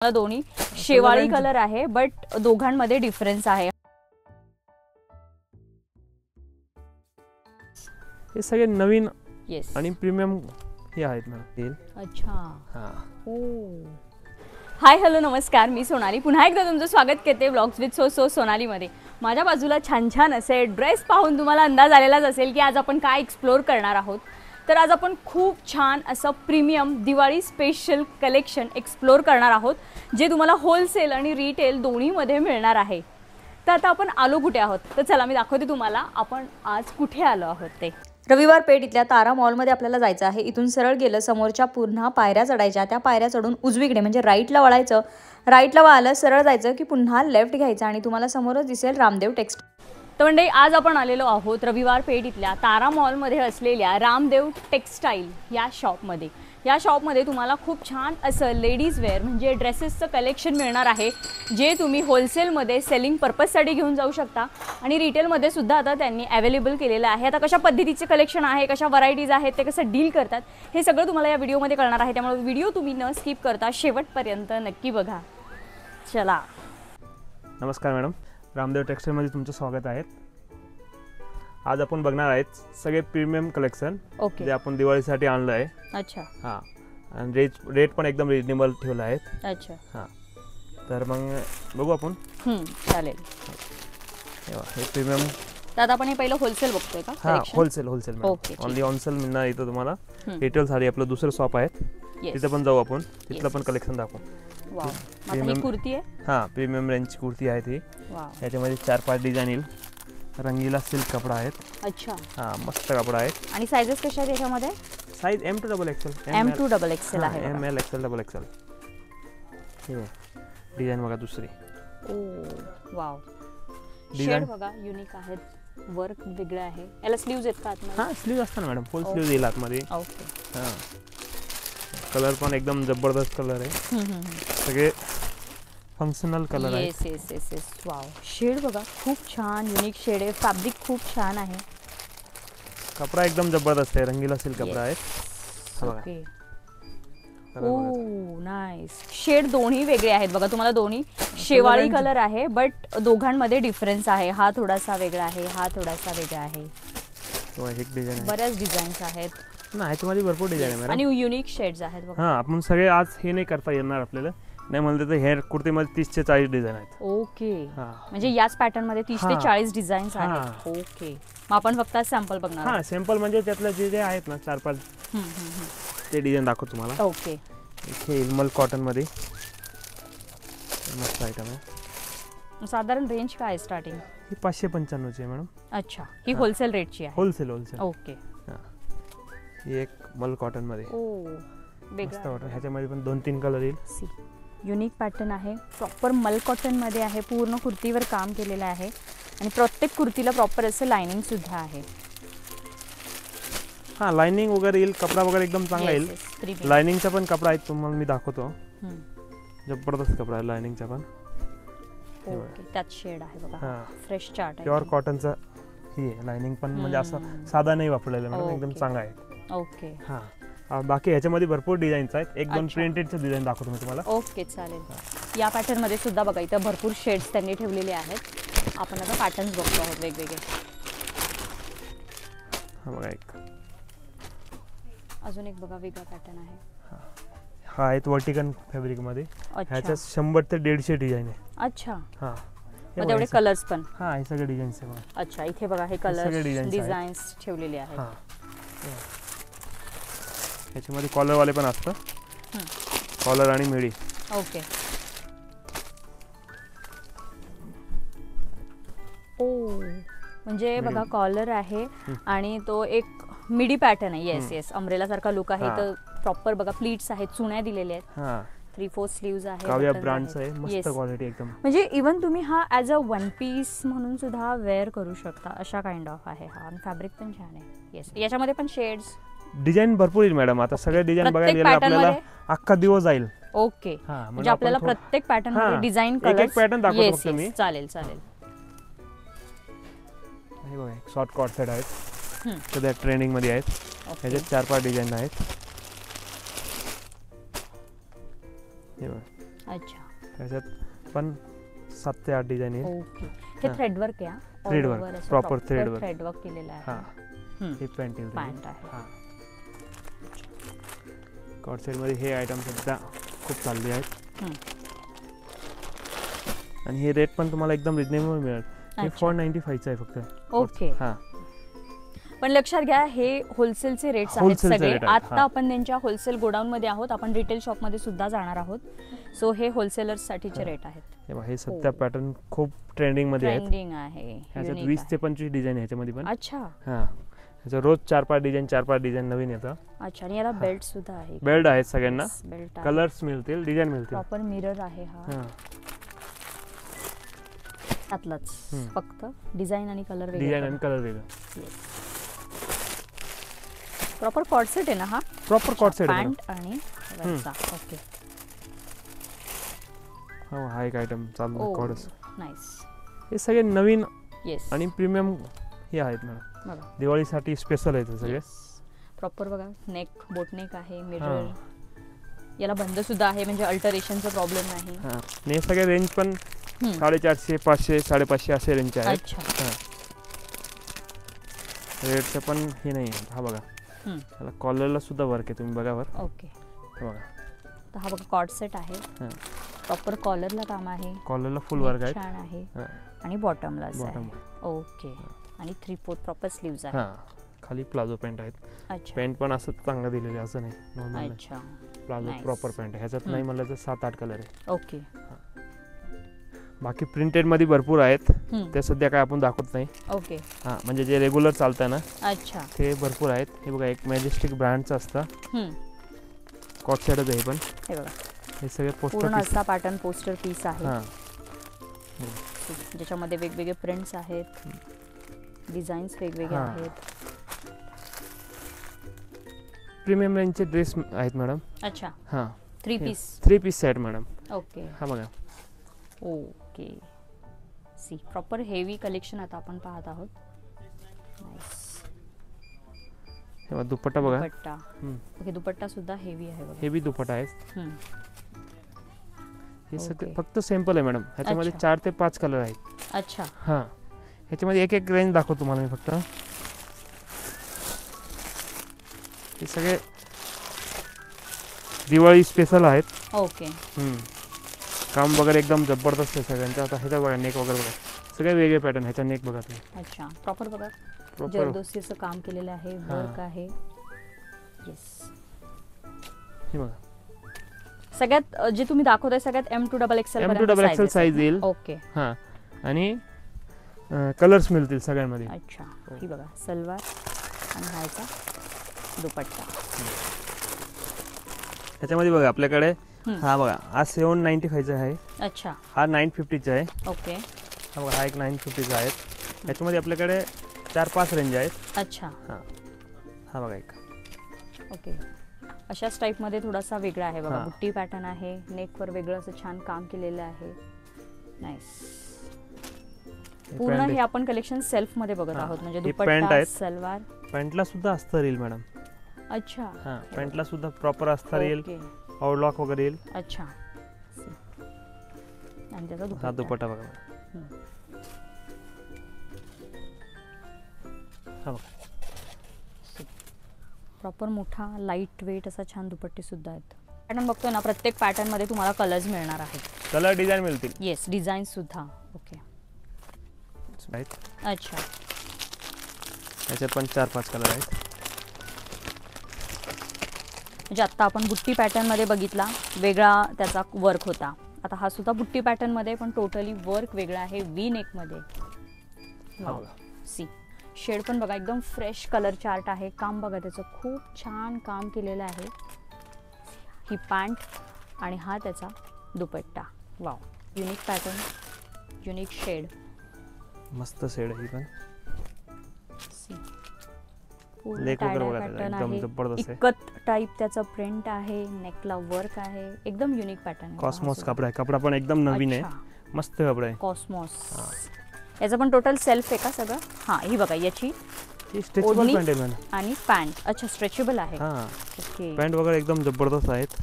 मला दोन्ही शेवाळी कलर आहे बट दोघांमध्ये डिफरन्स आहे। हे सगळे नवीन येस आणि प्रीमियम हे आहेत ना तेल। अच्छा हां ओ हाय हॅलो नमस्कार, मी सोनाली पुन्हा एकदा तुमचं स्वागत करते ब्लॉग्स विथ सो सोनाली मध्ये। माझ्या बाजूला छान छान असे ड्रेस पाहून तुम्हाला अंदाज आलेलाच असेल की आज आपण काय एक्सप्लोर करणार आहोत। तर आज आपण खूप छान असं premium Diwali special collection explore करणार आहोत जे तुम्हाला होलसेल आणि रिटेल दोन्हीमध्ये मिळणार आहे। तर आता आपण आलो कुठे आहोत, तर चला मी दाखवते तुम्हाला आपण आज कुठे आलो आहोत ते। रविवार पेठ इथल्या तारा मॉलमध्ये आपल्याला जायचं आहे। इथून सरळ गेलं समोरच्या पुन्हा पायऱ्या चढायच्या, त्या पायऱ्या चढून उजवीकडे म्हणजे राईटला वळायचं। राईटला वळालं सरळ जायचं की पुन्हा लेफ्ट घ्यायचं आणि तुम्हाला समोरच दिसेल रामदेव टेक्सटाईल। तर म्हणजे आज आपण आलेलो आहोत रविवार पेठ इथल्या तारा मॉलमध्ये असलेल्या रामदेव टेक्सटाईल या शॉपमध्ये। या शॉपमध्ये तुम्हाला खूप छान असं लेडीज वेअर म्हणजे ड्रेसेसचं कलेक्शन मिळणार आहे जे तुम्ही होलसेलमध्ये सेलिंग पर्पजसाठी घेऊन जाऊ शकता आणि रिटेलमध्ये सुद्धा आता त्यांनी अवेलेबल केलेलं आहे। आता कशा पद्धतीचे कलेक्शन आहे, कशा व्हरायटीज आहेत, ते कसं डील करतात हे सगळं तुम्हाला या व्हिडिओमध्ये कळणार आहे। त्यामुळे व्हिडिओ तुम्ही न स्किप करता शेवटपर्यंत नक्की बघा। चला नमस्कार मॅडम, रामदेव टेक्सटाईलमध्ये तुमचं स्वागत आहे। आज आपण बघणार आहेत सगळे प्रीमियम कलेक्शन ओके जे आपण दिवाळीसाठी आणलं आहे। अच्छा हां आणि रेट पण एकदम रिजनेबल ठेवला आहे। अच्छा हां तर मग बघू आपण। चालेल। हे प्रीमियम तर आपण हे पहिलं होलसेल बघतोय का? हां होलसेल ओके, ओनली होलसेल मिळणार इथं तुम्हाला। रिटेल साठी आपलं दुसरं शॉप आहे, तिथे पण जाऊ आपण, तिथलं पण कलेक्शन दाखवू। वाव, आता ही कुर्ती आहे। हां प्रीमियम रेंजची कुर्ती आहे ती। वाव, याच्यामध्ये 4-5 डिझाईन येईल। रंगीला सिल्क कपडा आहे। अच्छा हां मस्त कपडा आहे। आणि साइजेस कशा आहेत याच्यामध्ये? Size M to XXL, M to XXL आहे। ML XL XXL। हे डिझाईन बघा दुसरी। ओ वाव, शेड बघा युनिक आहेत, वर्क वेगळं आहे। याला स्लीव्ज आहेत का आतमध्ये? हां स्लीव्ज असतात मॅडम, फुल स्लीव्ज येईल आतमध्ये। ओके हां कलर पण एकदम जबरदस्त कलर आहे। सगळे फंक्शनल कलर आहे। Yes yes yes yes wow, shade बघा खूप छान युनिक शेड आहे, फॅब्रिक खूप छान आहे, कपडा एकदम जबरदस्त आहे, रंगीला सिल्क कपडा आहे। ओके ओ नाइस। शेड दोन्ही वेगळे आहेत बघा, तुम्हाला दोन्ही शेवाळी कलर आहे बट दोघांमध्ये डिफरन्स आहे। हा थोडासा वेगळा आहे, हा थोडासा वेगळा आहे। एक डिझाइन बऱ्याच डिझाईन्स आहेत ना, ह्याच्यामध्ये भरपूर डिझाईन आहे मॅडम आणि युनिक शेड्स आहेत बघा। हां आपण सगळे आज हे नाही करता येणार आपल्याला, नाही म्हणलं तर हेअर कुर्तीमध्ये 30 ते 40 डिझाईन आहेत। ओके हां म्हणजे याच पॅटर्न मध्ये 30 ते 40 डिझाईन्स आहेत। ओके मग आपण फक्त सॅम्पल बघणार। हां सॅम्पल म्हणजे त्यातलं जे जे आहेत ना 4-5 ते डिझाईन दाखवतो तुम्हाला। ओके इथे इल्मल कॉटन मध्ये मस्त आयटम आहे। साधारण रेंज काय आहे स्टार्टिंग? ही 595 ची आहे मॅडम। अच्छा ही होलसेल रेटची आहे? होलसेल ओके हां ही एक मल कॉटन मध्ये। ओ मस्त वेगळा वाटतं, ह्याच्यामध्ये पण 2-3 कलर येईल। सी युनिक पॅटर्न आहे, प्रॉपर मल कॉटन मध्ये आहे, पूर्ण कुर्तीवर काम केलेलं आहे आणि प्रत्येक कुर्तीला प्रॉपर असं लाइनिंग सुद्धा आहे। हां लाइनिंग वगैरे येईल, कपडा वगैरे एकदम चांगला येईल। लाइनिंगचा पण कपडा आहे तुम्हाला मी दाखवतो, जबरदस्त कपडा आहे लाइनिंगचा पण। ओके त्यात शेड आहे बघा, हां फ्रेश चार्ट आहे, प्युअर कॉटनचा ही आहे। लाइनिंग पण म्हणजे असं साधा नाही वापरलेलं मॅडम, एकदम चांगला आहे। ओके हां बाकी ह्याच्यामध्ये भरपूर डिझाईन्स आहेत, 1-2 प्रिंटेडचे डिझाईन दाखवतो मी तुम्हाला। ओके चालेल। या पॅटर्न मध्ये सुद्धा बघा इथं भरपूर शेड्स त्यांनी ठेवलेले आहेत। आपण आता पॅटर्न्स बघतो आहोत वेगवेगळे। हा बघा एक अजून एक बघा वेगळा पॅटर्न आहे। हा आहे वर्टिकल फॅब्रिक मध्ये, ह्याच्यात 100 ते 150 डिझाईन आहे। अच्छा हां मग तेवढे कलर्स पण? हां हे सगळे डिझाईन्स आहे बघा। अच्छा इथे बघा हे कलर्स डिझाईन्स ठेवलेले आहेत। हां ह्याच्यामध्ये कॉलर वाले पण असतं, कॉलर आणि मिडी। ओके ओ म्हणजे बघा कॉलर आहे आणि तो एक मिडी पॅटर्न आहे। येस येस अम्ब्रेला सारखा लुक आहे, तर प्रॉपर बघा प्लीट्स आहेत, चुण्या दिलेल्या आहेत। हां 3-4 स्लीव्ज आहे, काव्या ब्रँडचं आहे, मस्त क्वालिटी एकदम। म्हणजे इवन तुम्ही हा ॲज अ वन पीस म्हणून सुद्धा वेअर करू शकता, अशा काइंड ऑफ आहे हा। आणि फॅब्रिक पण छान आहे। येस याच्यामध्ये पण शेड्स डिझाईन भरपूर येईल मॅडम, आता सगळे डिझाईन बघायला गेलं आपल्याला अख्खा दिवस जाईल। ओके म्हणजे आपल्याला प्रत्येक पॅटर्न मध्ये डिझाइन कलर एक पॅटर्न दाखवतो फक्त मी। चालेल चालेल। हे बघा शॉर्ट कॉट सेट आहेत, सध्या ट्रेंडिंग मध्ये आहेत, ह्याच्यात 4-5 डिझाईन आहेत। अच्छा. त्याच्यात पण 7 ते 8 डिझाईन आहे. ओके. हे थ्रेडवर्क आहे. Threadwork, proper threadwork. थ्रेडवर्क केलेलं आहे. हां, हे पॅन्ट येईल. पॅन्ट आहे. हां, कॉट सेटमध्ये हे आयटम सुद्धा खूप चालले आहेत. आणि हे रेट पण तुम्हाला एकदम रिजनेबल मिळेल. हे 495 आहे फक्त. ओके. हां, पण लक्षात घ्या हे होलसेलचे रेट्स आहेत Wholesale चे सगळे. rate आहेत. आता आपण त्यांच्या होलसेल गोडाऊन मध्ये आहोत, आपण रिटेल शॉप मध्ये सुद्धा जाणार आहोत. सो हे होलसेलर्स साठीचे रेट आहेत. हे बघा, हे सध्या पॅटर्न खूप ट्रेंडिंग मध्ये आहेत. ट्रेंडिंग आहे. ह्याच्यात unique 20 ते आहे. 25 डिझाईन आहे ह्याच्यामध्ये पण. अच्छा. हां, ह्याचं रोज 4-5 डिझाईन नवीन येतं. अच्छा. आणि याला बेल्ट सुद्धा आहे. बेल्ट आहेत सगळ्यांना. बेल्ट कलर्स मिळतील, डिझाईन मिळतील. प्रॉपर मिरर आहे हा. हां, त्यातलाच फक्त डिझाईन आणि कलर वेगळे. डिझाईन आणि कलर वेगळं. प्रॉपर कॉर्ड सेट आहे ना हा? प्रॉपर कॉट सेट आहे. पॅन्ट आणि वरचा. ओके. हो, हा एक आयटम चालू कॉर्डस. नाईस. हे सगळे नवीन येस. आणि प्रीमियम हे आहेत मॅडम. बघा दिवाळीसाठी स्पेशल आहेत हे सगळे. प्रॉपर बघा, नेक बोट नेक आहे, मिरर. याला बंद सुद्धा आहे, म्हणजे अल्टरेशनचा प्रॉब्लेम नाही. हां, आणि हे सगळे रेंज पण 450, 500, 550 असे रेंज आहेत. अच्छा. हां, रेटचं पण हे नाही आहे. हा बघा, त्याला कॉलरला सुद्धा वर्क आहे, तुम्ही बघा वर. ओके. हे बघा, तर हा बघा कॉर्ड सेट आहे. हां, प्रॉपर कॉलरला काम आहे. कॉलरला फुल वर्क आहे. छान आहे. हां, आणि बॉटमलाच आहे. बॉटम. ओके. आणि 3/4 प्रॉपर स्लीव्ज आहे. हां, खाली प्लाझो पॅन्ट आहेत. अच्छा. पॅन्ट पण असं चांगलं दिलेलं आहे, असं नाही नॉर्मल नाही. अच्छा. Palazzo Nice. प्रॉपर पॅन्ट आहे. ह्याच्यात नाही म्हणलं तर 7-8 कलर आहे. ओके. बाकी प्रिंटेड मध्ये भरपूर आहेत. ते सध्या काय आपण दाखवत नाही. ओके. हां, म्हणजे जे रेग्युलर चालतं ना अच्छा. ते भरपूर आहेत. हे बघा, एक मॅजेस्टिक ब्रँडचं असतं, कॉट सेटच आहे पण. हे बघा, हे सगळे पोस्टर पूर्ण पीस. असा पॅटर्न पोस्टर पीस आहे. हां, ज्याच्यामध्ये वेगवेगळे प्रिंट्स आहेत, डिझाईन्स वेगवेगळे हां. आहेत. प्रीमियम रेंजचे ड्रेस आहेत मॅडम. अच्छा. हां, 3 piece. 3 piece set madam. Okay. हा बघा, okay. See proper heavy collection आता आपण पाहत आहोत. नाईस. हे बघा, दुपट्टा बघा. दुपट्टा. ओके. दुपट्टा सुद्धा हेवी आहे बघा. हे बी दुपट्टा आहे. हे सगळे ओके. फक्त सिंपल आहे मॅडम. ह्याच्यामध्ये अच्छा. 4 ते 5 कलर आहेत. अच्छा. हां, ह्याच्यामध्ये एक रेंज दाखवतो तुम्हाला मी फक्त. हे सगळे दिवाळी स्पेशल आहेत. ओके. काम वगैरे एकदम जबरदस्त आहे सगळ्यांचं. आता ह्याचा बघा, नेक वगैरे बघा, सगळे वेगळे पॅटर्न. ह्याचा नेक बघा तुम्ही. अच्छा. प्रॉपर बघा, प्रॉपर जरदोसीचं काम केलेलं आहे, वर्क आहे. येस. हे बघा, सगळ्यात जे तुम्ही दाखवताय सगळ्यात M to XXL M to XXL size येईल. ओके. हां, आणि कलर्स मिळतील सगळ्यांमध्ये. अच्छा. ही बघा सलवार आणि ह्याचा दुपट्टा. ह्याच्यामध्ये बघा आपल्याकडे हा बघा, हा 795चा आहे. अच्छा. हा 950चा आहे. ओके. हा बघा, हा एक 950चा आहे. ह्याच्यामध्ये आपल्याकडे 4-5 रेंज आहेत. अच्छा. हां, हा बघा एक. ओके. अशाच टाईपमध्ये थोडासा वेगळा आहे बघा. हां. बुट्टी पॅटर्न आहे, नेकवर वेगळं असं छान काम केलेलं आहे. नाईस. पूर्ण हे आपण कलेक्शन सेल्फ मध्ये बघत हां. आहोत, म्हणजे हे पॅन्ट दुपट्टा, आहेत. सलवार. पॅन्टला सुद्धा अस्तर येईल मॅडम. अच्छा. हां, पॅन्टला सुद्धा प्रॉपर अस्तर येईल, ओके. आउटलॉक वगैरे येईल. अच्छा. आणि त्याचा हा दुपट्टा. दुपट्टा बघा. हा बघा, प्रॉपर मोठा लाईट वेट असा छान दुपट्टे सुद्धा आहेत. पॅटर्न बघतोय ना, प्रत्येक पॅटर्न मध्ये तुम्हाला कलर्स मिळणार आहेत. कलर डिझाईन मिळतील. येस, डिझाईन सुद्धा. ओके. राईट. अच्छा. याच्यात पण 4-5 कलर आहेत. म्हणजे आता आपण बुट्टी पॅटर्न मध्ये बघितला, वेगळा त्याचा वर्क होता. आता हा सुद्धा बुट्टी पॅटर्न मध्ये, पण टोटली वर्क वेगळा आहे, वी नेक मध्ये. हा बघा, सी शेड पण बघा, एकदम फ्रेश कलर चार्ट आहे. काम बघा त्याचं खूप छान काम केलेलं आहे. ही पॅन्ट आणि हा त्याचा dupatta. Wow. Unique pattern, unique shade. मस्त शेड आहे ही पण. सी पूर्ण लेक वगैरे टायडा बघा, पॅटर्न एकदम आहे. जबरदस्त आहे. इकत टाईप त्याचा प्रिंट आहे, नेकला वर्क आहे, एकदम युनिक पॅटर्न आहे. कॉस्मॉस कपडा आहे. कपडा पण एकदम नवीन आहे, मस्त कपडा आहे. कॉस्मॉस. याचं पण टोटल सेल्फ आहे का सगळं? हां, ही बघा, याची स्ट्रेचेबल ओढणी पॅन्ट आहे मॅडम. आणि पॅन्ट. अच्छा, स्ट्रेचेबल आहे. हां, ओके. पॅन्ट वगैरे एकदम जबरदस्त आहेत.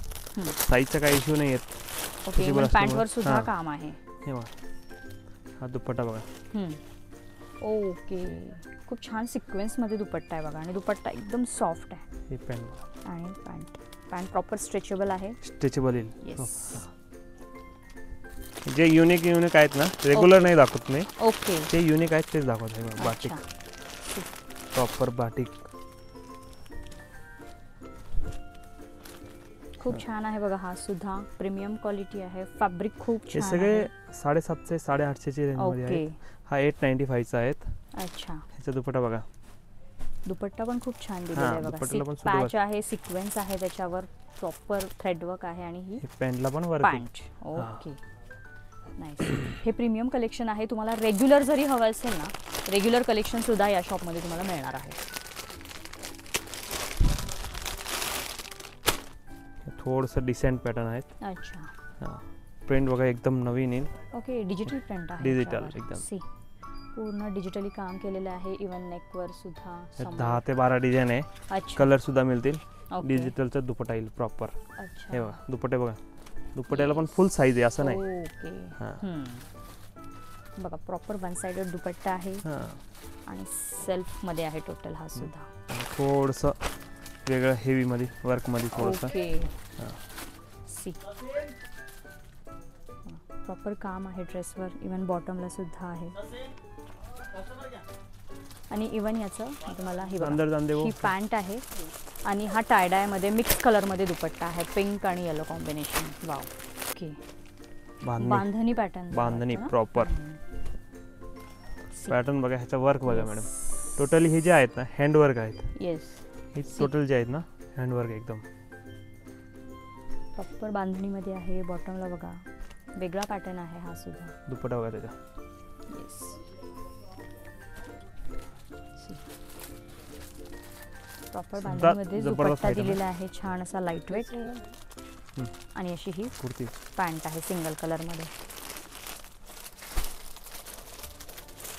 साईजचा काही इश्यू नाही आहेत. ओके Stretchable पॅन्ट वर असल्यामुळे. सुद्धा हा. काम आहे. हे बघा हा दुपट्टा बघा. ओके खूप छान सिक्वेन्स मध्ये दुपट्टा आहे बघा आणि दुपट्टा एकदम सॉफ्ट आहे. हे पॅन्ट आणि पॅन्ट प्रॉपर स्ट्रेचेबल आहे. स्ट्रेचेबल येईल. येस. जे युनिक आहेत ना रेग्युलर नाही दाखवत मी. ओके जे युनिक आहेत तेच दाखवत आहे. बाटिक अच्छा. Proper batik. खूप छान आहे बघा. हा सुद्धा प्रीमियम क्वालिटी आहे. फॅब्रिक खूप हे छान सगळे आहे. 750 850 रेंज मध्ये ओके आहेत. हा 895 चा आहेत. अच्छा. ह्याचा दुपट्टा बघा. दुपट्टा पण खूप छान दिलेला हा, आहे बघा. दुपट्ट्याला पण सुद्धा पॅच आहे, सिक्वेन्स आहे त्याच्यावर, प्रॉपर थ्रेडवर्क आहे आणि ही हे पॅन्टला पण वर्क पॅन्ट. Okay nice. हे प्रीमियम कलेक्शन आहे. तुम्हाला रेग्युलर जरी हवं असेल ना रेग्युलर कलेक्शन सुद्धा या शॉपमध्ये तुम्हाला मिळणार आहे. थोडंसं डिसेंट पॅटर्न आहेत. अच्छा. हा प्रिंट बघा एकदम नवीन येईल. ओके डिजिटल प्रिंट आहे. डिजिटल याच्यावर. एकदम. सी पूर्ण डिजिटली काम केलेलं आहे. इवन नेकवर सुद्धा समोर. 10 ते 12 डिझाईन आहे. अच्छा. कलर सुद्धा मिळतील. ओके. डिजिटलचा दुपट्टा येईल प्रॉपर. अच्छा. हे बघा दुपट्टे बघा. दुपट्ट्याला पण फुल साईज आहे असं नाही. ओके. हा. बघा प्रॉपर वन साइडेड दुपट्टा आहे हा आणि सेल्फ मध्ये आहे टोटल हा सुद्धा. थोडंसं वेगळं हेवी मध्ये वर्क मध्ये थोडंसं. ओके. हा. सी प्रॉपर काम आहे ड्रेसवर. इवन बॉटमला सुद्धा आहे. आणि इवन याचं तुम्हाला ही बघा, अंदर जाऊन देऊ. ही पॅन्ट आहे आणि हा टायडाय मध्ये मिक्स कलर मध्ये दुपट्टा आहे. पिंक आणि येलो कॉम्बिनेशन. वाव. ओके बांधणी पॅटर्न. बांधणी प्रॉपर पॅटर्न बघा. ह्याचा वर्क बघा मॅडम. टोटली हे जे आहेत ना हँडवर्क आहेत. येस हे टोटल जे आहेत ना हँडवर्क एकदम प्रॉपर बांधणीमध्ये आहे. बॉटमला बघा वेगळा पॅटर्न आहे हा सुद्धा. दुपट्टा बघा त्याचा. येस प्रॉपर बांधणीमध्ये जबरदस्त दुपट्टा item आहे. दिलेला आहे. छान असा लाईट वेट. आणि अशी ही कुर्ती पॅन्ट आहे सिंगल कलर मध्ये.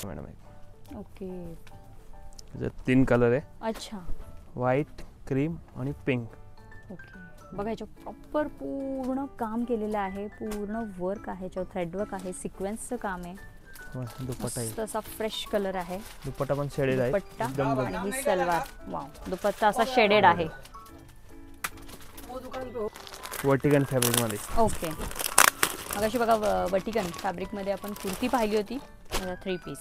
मॅडम. ओके. त्याच्यात 3 कलर आहे. अच्छा. व्हाईट क्रीम आणि पिंक. ओके बघा याच्यावर प्रॉपर पूर्ण काम केलेलं आहे. पूर्ण वर्क आहे. याच्यावर थ्रेडवर्क आहे. सिक्वेन्सचं काम आहे. दुपट्टा मस्त असा फ्रेश कलर आहे. दुपट्टा पण शेडेड आहे दुपट्टा एकदम. आणि ही सलवार. वाव दुपट्टा असा शेडेड आहे. वर्टिकल फॅब्रिक मध्ये. ओके मग अशी बघा वर्टिकन फॅब्रिक मध्ये आपण कुर्ती पाहिली होती. 3 पीस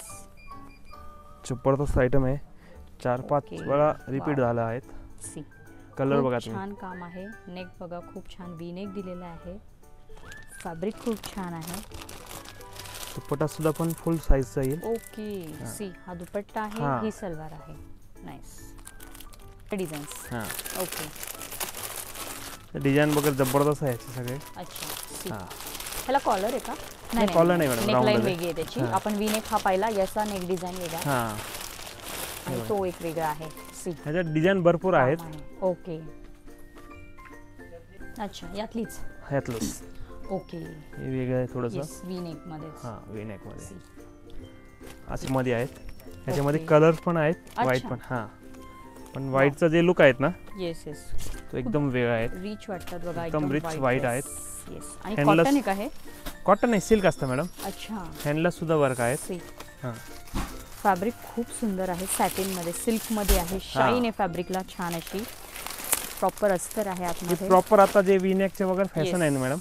जबरदस्त आयटम आहे. 4-5 ओके. वेळा रिपीट झाला आहेत. सी कलर बघा खूप तुम्ही. छान काम आहे. नेक बघा खूप छान वी नेक दिलेला आहे. फॅब्रिक खूप छान आहे. दुपट्टा सुद्धा पण फुल साईजचा येईल. ओके सी हा दुपट्टा आहे. हा. ही सलवार आहे. Nice designs. हा ओके डिझाईन वगैरे जबरदस्त आहे याचे सगळे. अच्छा. सी हा ह्याला कॉलर आहे का? नाही, collar नाही मॅडम, नेक round लाईन आहे. वेगळी आहे त्याची. हा. आपण वी नेक हा पाहिला. याचा नेक डिझाईन वेगळा आहे. हा आणि तो एक वेगळा आहे. सी ह्याच्यात डिझाईन भरपूर आहेत. ओके अच्छा यातलीच. ह्यातलंच ओके हे वेगळं आहे थोडंसं. येस वी नेक मध्ये. हा वी नेक मध्ये सी असे मध्ये आहेत. ह्याच्यामध्ये ओके. कलर पण आहेत. व्हाईट अच्छा. पण. हा पण व्हाईटचा जे लुक आहेत ना येस येस तो एकदम वेगळा आहे. रिच वाटतात बघा. एकदम rich white आहेत. येस आणि Handless- कॉटन एक आहे. कॉटन नाही सिल्क असतं मॅडम. अच्छा. हँडला सुद्धा वर्क आहेत. सी हा फॅब्रिक खूप सुंदर आहे. सॅटिन मध्ये सिल्क मध्ये आहे. शाईन आहे फॅब्रिकला छान अशी. प्रॉपर अस्तर आहे आतमध्ये. प्रॉपर आता जे वी नेकचे वगैरे फॅशन आहे ना मॅडम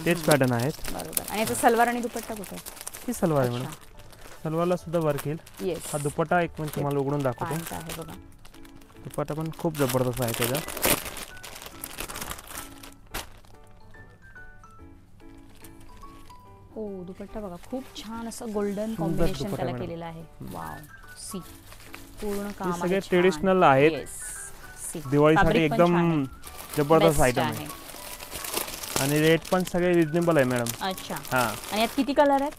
तेच पॅटर्न आहेत. बरोबर. आणि याचा सलवार आणि दुपट्टा कुठे आहे? ही सलवार आहे मॅडम. सलवारला सुद्धा वर्क येईल. येस हा दुपट्टा एक मिनिट तुम्हाला उघडून दाखवतो. पॅन्ट आहे बघा. दुपट्टा पण खूप जबरदस्त आहे त्याचा. हो दुपट्टा बघा खूप छान असं गोल्डन कॉम्बिनेशन दुपट्टा त्याला मॅडम. केलेलं आहे. वाव सी पूर्ण काम आहे. सगळे छान. ट्रेडिशनल आहेत. Yes. सी दिवाळीसाठी Fabric पण एकदम छान आहे. जबरदस्त Best आयटम आहे. आणि रेट पण सगळे रिजनेबल आहे मॅडम. अच्छा. हा आणि यात किती कलर आहेत?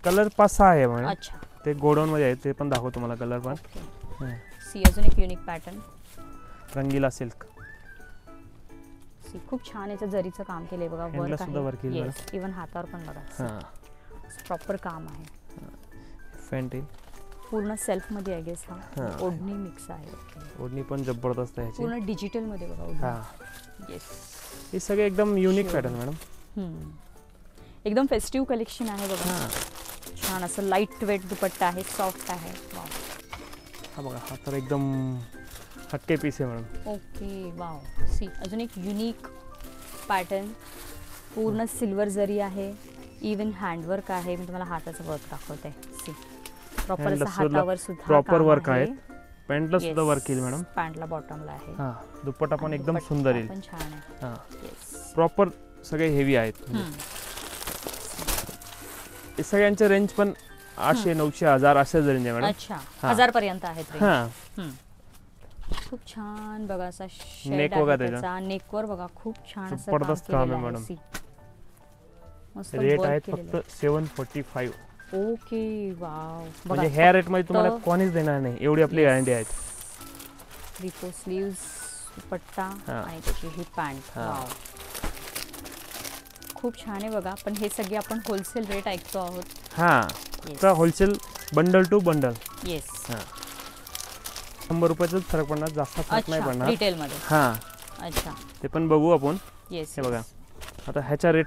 कलर 5-6 आहे मॅडम. अच्छा. ते गोडाऊन मध्ये आहे ते पण दाखवतो तुम्हाला कलर पण. ओके. हा. सी अजून एक युनिक पॅटर्न. रंगीला सिल्क. सी खूप छान याचं जरीचं काम केलंय बघा. Handला वर्क सुद्धा work आहे. केलेलं येस इवन हातावर पण बघा. हा प्रॉपर काम आहे. फॅन्ट येईल. पूर्ण सेल्फ मध्ये आहे गेस. हा हा. ओढणी मिक्स आहे. ओके. ओढणी पण जबरदस्त आहे ह्याची. पूर्ण डिजिटल मध्ये बघा हा ओढणी. येस हे सगळे एकदम युनिक Sure. Pattern madam. एकदम फेस्टिव्ह कलेक्शन आहे बघा. हां छान असं लाईट वेट दुपट्टा आहे, सॉफ्ट आहे. वाव. हा बघा, हा तर एकदम हटके पीस आहे मॅडम. Okay wow. सी अजून एक युनिक पॅटर्न, पूर्ण सिल्वर जरी आहे, इवन हँडवर्क आहे. मी तुम्हाला हाताचं वर्क दाखवते. सी प्रॉपर असं हातावर सुद्धा प्रॉपर काम वर्क आहे. आहे. पॅन्टला सुद्धा वर्क येईल मॅडम. पॅन्टला बॉटमला आहे. हां दुपट्टा पण आणि एकदम दुपट्टा सुंदर येईल. पण छान आहे. हां येस. प्रॉपर सगळे हेवी आहेत. हे सगळ्यांचे रेंज पण 800, 900, 1000 अशा रेंज आहे मॅडम. अच्छा, हां. 1000 पर्यंत आहेत range. हां खूप छान बघा असा शेड Neck आहे बघा त्याचा. नेकवर बघा खूप छान असं जबरदस्त काम आहे मॅडम. सी. मस्त रेट work आहेत केलेलं फक्त 745. आहे. Okay wow. म्हणजे ह्या रेट मध्ये तुम्हाला कोणीच देणार नाही, एवढी आपली गॅरंटी आहे. 3/4 स्लीव्स, दुपट्टा हां. आणि त्याची ही पॅन्ट. हां. वाव. खूप छान आहे बघा. पण हे सगळे आपण होलसेल रेट ऐकतो आहोत. हां तर wholesale bundle two bundle. Yes. हां 100 रुपयाचाच फरक पडणार, जास्त फरक नाही अच्छा, पडणार. रिटेल मध्ये. हां अच्छा. ते पण बघू आपण. येस. हे बघा, आता ह्याचा रेट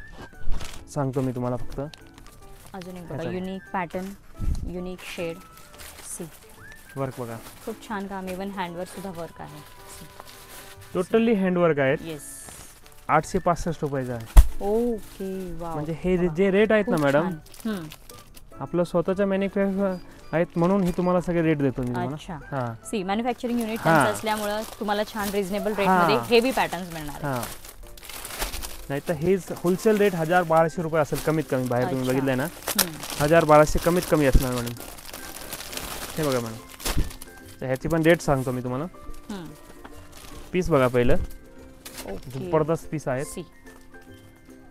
सांगतो मी तुम्हाला फक्त. अजून एक बघा, ह्याचा. Unique pattern, unique shade. See work बघा, खूप छान काम. इवन हँडवर्क सुद्धा वर्क आहे. टोटली हँडवर्क आहेत. येस. 865 रुपयाचं आहे. Okay wow. म्हणजे हे जे रेट आहेत ना खूप मॅडम, छान. आपलं स्वतःच्या मॅन्युफॅक्चर आहेत म्हणून हे तुम्हाला सगळे रेट देतो मी तुम्हाला. अच्छा. हां सी मॅन्युफॅक्चरिंग युनिट हां. त्यांचं असल्यामुळं तुम्हाला छान रिझनेबल हां. रेटमध्ये हेवी पॅटर्न्स मिळणार आहेत. हां नाही तर हे होलसेल रेट 1000-1200 रुपये असेल कमीत कमी. बाहेर तुम्ही अच्छा. बघितलंय ना, हम्म. 1000-1200 कमीत कमी असणार मॅडम. हे बघा मॅडम, तर ह्याची पण रेट सांगतो मी तुम्हाला. हम्म. पीस बघा पहिलं, ओके. जबरदस्त पीस आहेत. सी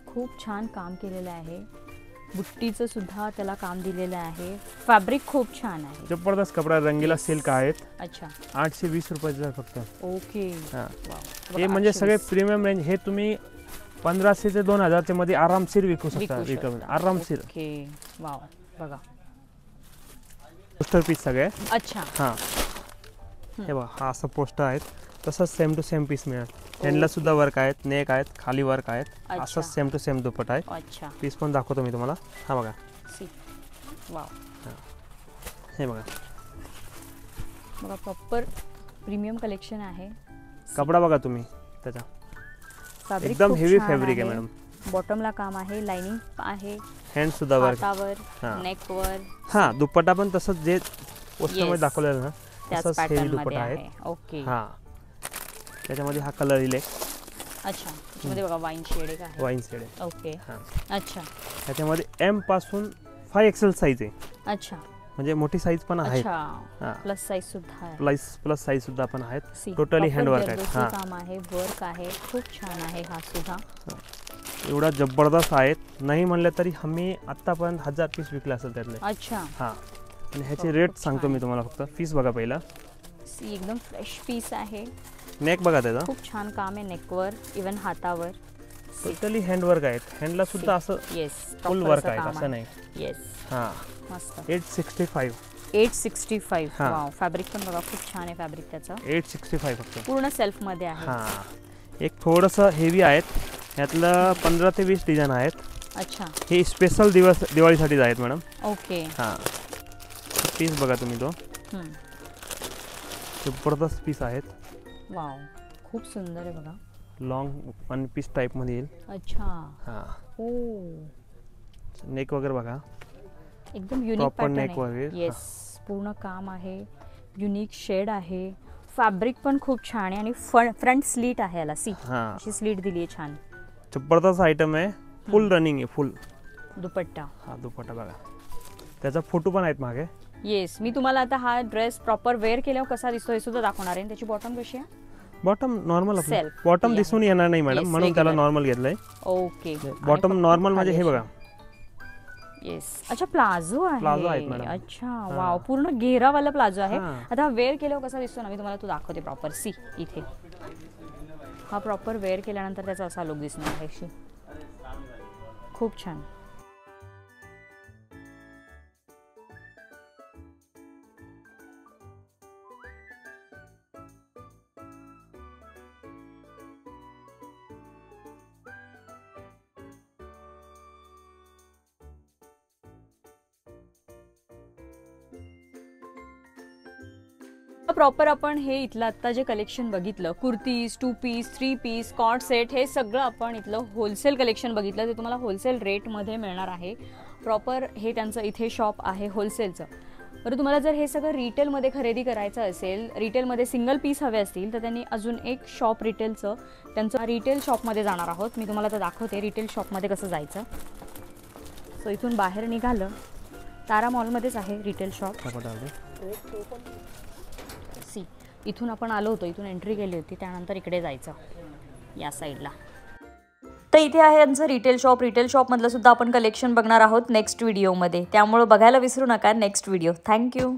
खूप छान काम केलेलं आहे. बुट्टीचं सुद्धा त्याला काम दिलेलं आहे. फॅब्रिक खूप छान आहे. जबरदस्त कपडा, रंगीला Yes. सिल्क आहेत. अच्छा. 820 रुपयाचं फक्त. ओके. हां वाव. हे म्हणजे सगळे प्रीमियम रेंज. हे तुम्ही 1500 ते 2000 मध्ये आरामशीर विकू शकता. आरामशीर. Okay wow. बघा. पोस्टर पीस सगळे. अच्छा. हां हे बघा, हा असं पोस्टर आहेत. तसंच सेम टू सेम पीस मिळेल. हँडला सुद्धा वर्क आहेत, नेक आहेत, खाली वर्क आहेत. अच्छा. असंच सेम टू सेम दुपट्टा आहे. अच्छा. पीस पण दाखवतो मी तुम्हाला. हा बघा, सी वाव. हे बघा, बघा प्रॉपर प्रीमियम कलेक्शन आहे. कपडा बघा तुम्ही त्याचा, फॅब्रिक एकदम खूप हेवी छान फॅब्रिक आहे आहे. मॅडम. बॉटमला काम आहे, लाइनिंग आहे, हँड सुद्धा वर्क. हातावर, हां. नेकवर. हां दुपट्टा पण तसंच जे पोस्टरमध्ये Yes. दाखवलेलं ना, त्याच तसंच हेवी पॅटर्न मध्ये दुपट्टा आहे. आहे. ओके. हां त्याच्यामध्ये हा कलर येईल, अच्छा. त्याच्यामध्ये बघा वाईन शेड एक आहे. वाईन शेड आहे. ओके. हां अच्छा. त्याच्यामध्ये M पासून 5XL साईज आहे. अच्छा. म्हणजे मोठी साईज पण आहे. अच्छा. हां प्लस साईज सुद्धा आहे. प्लस साईज सुद्धा पण आहेत. See, Totally proper handwork आहे. जरदोशी हां. काम आहे, वर्क आहे, खूप छान आहे हा सुद्धा. एवढा जबरदस्त आहेत. नाही म्हणलं तरी आम्ही आत्तापर्यंत 1000 पीस विकले असेल त्यातले. अच्छा. हां आणि ह्याचे खूप रेट छान. सांगतो मी तुम्हाला फक्त. पीस बघा पहिला, सी एकदम फ्रेश पीस आहे. नेक बघा त्याचा, खूप छान काम आहे नेकवर, इवन हातावर. टोटली हँडवर्क आहेत. हँडला सुद्धा असं येस. फुल वर्क आहे, असं नाही. येस. हां मस्त. 865. 865. हां. वाव. फॅब्रिक पण बघा खूप छान आहे फॅब्रिक त्याचं. 865 फक्त. पूर्ण सेल्फ मध्ये आहे. हां एक थोडंसं हेवी आहेत. यातलं 15 ते 20 डिझाईन आहेत. अच्छा. हे स्पेशल दिवाळीसाठीच आहेत मॅडम. ओके. हां पीस बघा तुम्ही, तो हम्म. जबरदस्त पीस आहेत. वाव. खूप सुंदर आहे बघा. लॉंग वन पीस टाईपमध्ये येईल. अच्छा. हां ओ नेक वगैरे बघा, एकदम युनिक Proper पॅटर्न neck आहे. वगैरे. येस. पूर्ण काम आहे, युनिक शेड आहे, फॅब्रिक पण खूप छान आहे आणि फ्रंट स्लीट आहे याला. सी हां अशी स्लीट दिली आहे छान. जबरदस्त आयटम आहे. फुल रनिंग आहे, फुल. दुपट्टा. हा दुपट्टा बघा, त्याचा फोटो पण आहेत मागे. येस. मी तुम्हाला आता हा ड्रेस प्रॉपर वेअर केल्यावर कसा दिसतो हे सुद्धा दाखवणार आहे. त्याची बॉटम कशी आहे? Bottom normal, Self. Bottom Yeah. दिसून येणार नाही मॅडम, Yes, म्हणून त्याला regular. नॉर्मल घेतलंय. ओके. बॉटम नॉर्मल म्हणजे हे बघा, येस. अच्छा प्लाझो आहे. प्लाझो आहेत मॅडम. अच्छा. वाव. पूर्ण घेरावाला प्लाझो आहे. हां. आता वेअर केल्यावर कसा दिसतो ना, मी तुम्हाला तो दाखवते प्रॉपर. सी इथे हा प्रॉपर वेअर केल्यानंतर त्याचा असा लुक दिसणार आहे. खूप छान. प्रॉपर आपण हे इथलं आत्ता जे कलेक्शन बघितलं, kurtis, 2 piece, 3 piece, coat set, हे सगळं आपण इथलं होलसेल कलेक्शन बघितलं. ते तुम्हाला होलसेल रेटमध्ये मिळणार आहे. प्रॉपर हे त्यांचं इथे शॉप आहे होलसेलचं. बरं, तुम्हाला जर हे सगळं रिटेलमध्ये खरेदी करायचं असेल, रिटेलमध्ये सिंगल पीस हवे असतील, तर त्यांनी अजून एक शॉप रिटेलचं, त्यांचं रिटेल शॉपमध्ये जाणार आहोत. मी तुम्हाला तर दाखवते रिटेल शॉपमध्ये कसं जायचं. सो इथून बाहेर निघालं, तारा मॉलमध्येच आहे रिटेल शॉप. इथून आपण आलो होतो, इथून एंट्री केली होती, त्यानंतर इकडे जायचं या साईडला. तर इथे आहे यांचं रिटेल शॉप. रिटेल शॉपमधलं सुद्धा आपण कलेक्शन बघणार आहोत नेक्स्ट व्हिडिओमध्ये, त्यामुळे बघायला विसरू नका नेक्स्ट व्हिडिओ. थँक्यू.